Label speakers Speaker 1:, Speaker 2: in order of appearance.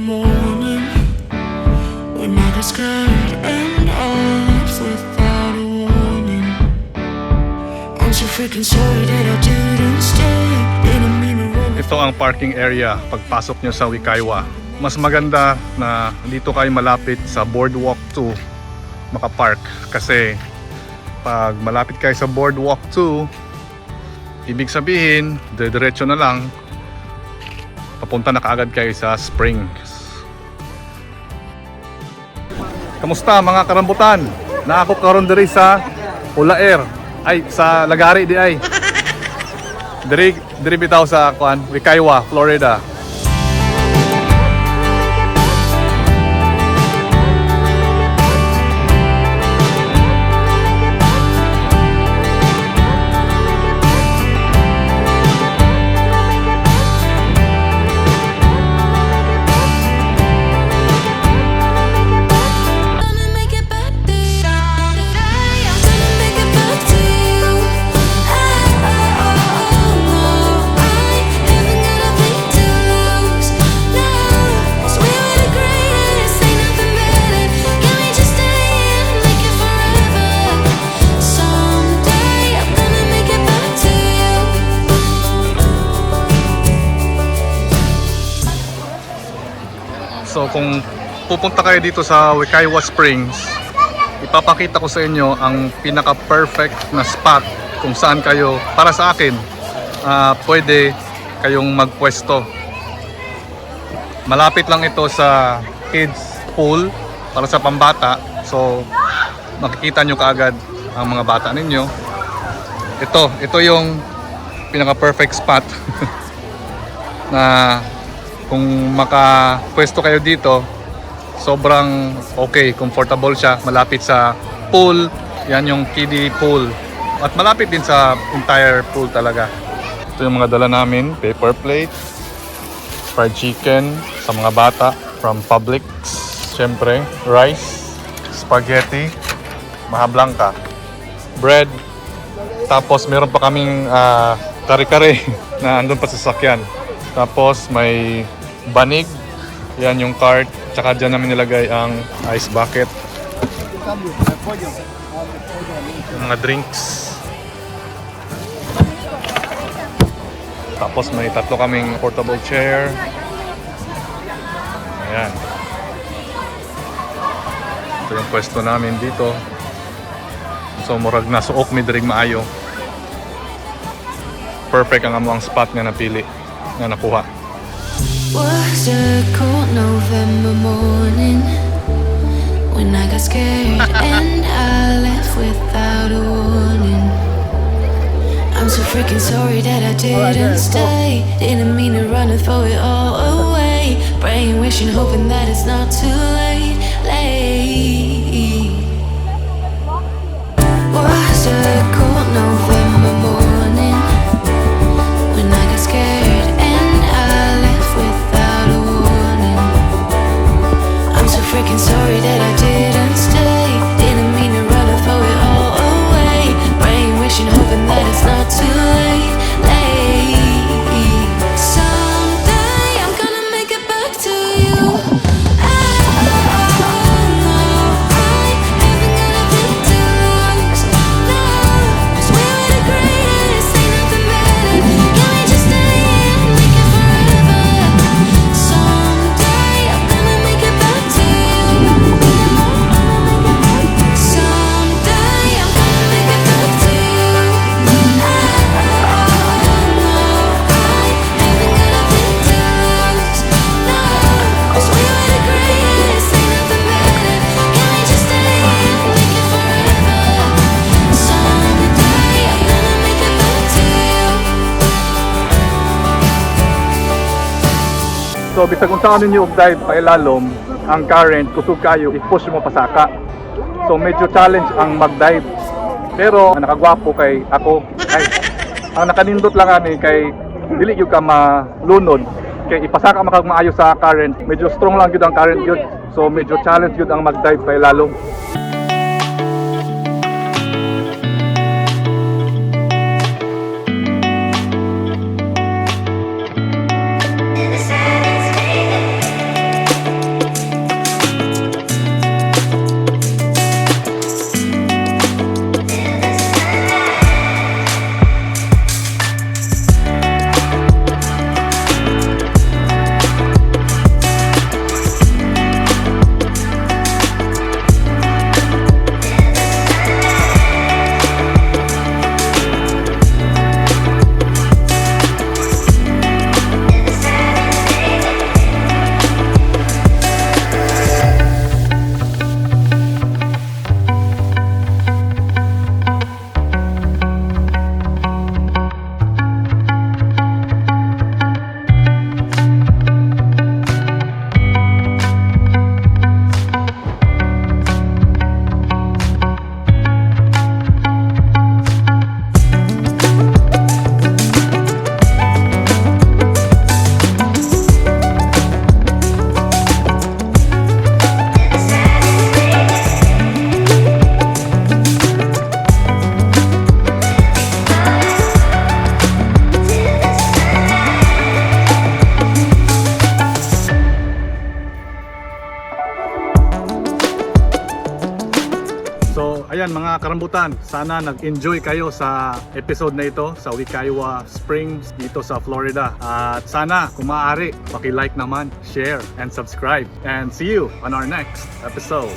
Speaker 1: morning when I got scared and I left without a warning. I'm so freaking sorry that I didn't stay. Didn't mean to run.
Speaker 2: Ito ang parking area pagpasok nyo sa Wekiwa. Mas maganda na dito kayo malapit sa Boardwalk 2 makapark, kasi pag malapit kayo sa Boardwalk 2, ibig sabihin diretso na lang papunta na kaagad kayo sa Springs. Kamusta mga karambutan? Naako karon diri sa Ulaer, ay sa Lagari di ay. Diri bitaw sa Wekiwa, Florida. So kung pupunta kayo dito sa Wekiwa Springs, ipapakita ko sa inyo ang pinaka-perfect na spot kung saan kayo, para sa akin, pwede kayong magpwesto. Malapit lang ito sa kids pool para sa pambata. So makikita nyo kaagad ang mga bata ninyo. Ito yung pinaka-perfect spot na kung makapwesto kayo dito, sobrang okay, comfortable siya, malapit sa pool. Yan yung kiddie pool at malapit din sa entire pool talaga. Ito yung mga dala namin, paper plate, fried chicken sa mga bata from Publix, syempre rice, spaghetti, maha blanca, bread, tapos meron pa kaming kare-kare na andun pa sa sasakyan. Tapos may banig, yan yung cart, tsaka dyan namin nilagay ang ice bucket, mga drinks. Tapos may tatlo kaming portable chair. Ayan, ito yung pwesto namin dito. So murag na suok mi dirig maayo. Perfect ang among spot nga napili, nga nakuha.
Speaker 1: Was a cold November morning when I got scared and I left without a warning. I'm so freaking sorry that I didn't stay. Didn't mean to run and throw it all away. Praying, wishing, hoping that it's not too late. Was a cold November morning when I got scared and I left without a warning. I'm so freaking sorry that I didn't stay. Didn't mean to run and throw it all away. Praying, wishing, hoping that it's not too late. Someday I'm gonna make it back to you.
Speaker 2: So bisag kung saan ninyo og-dive pa ilalom, ang current kusog kayo, i-push mo pasaka. So medyo challenge ang mag-dive. Pero ang nakagwapo kay ako, ay ang nakanindot lang ani kay dili gyud ka malunod, kay ipasaka makag maayo sa current. Medyo strong lang gyud ang current gyud. So medyo challenge gyud ang mag-dive pa ilalom. ayan mga karambutan, sana nag-enjoy kayo sa episode na ito sa Wekiwa Springs dito sa Florida. At sana kung maaari, paki-like naman, share, and subscribe. And see you on our next episode.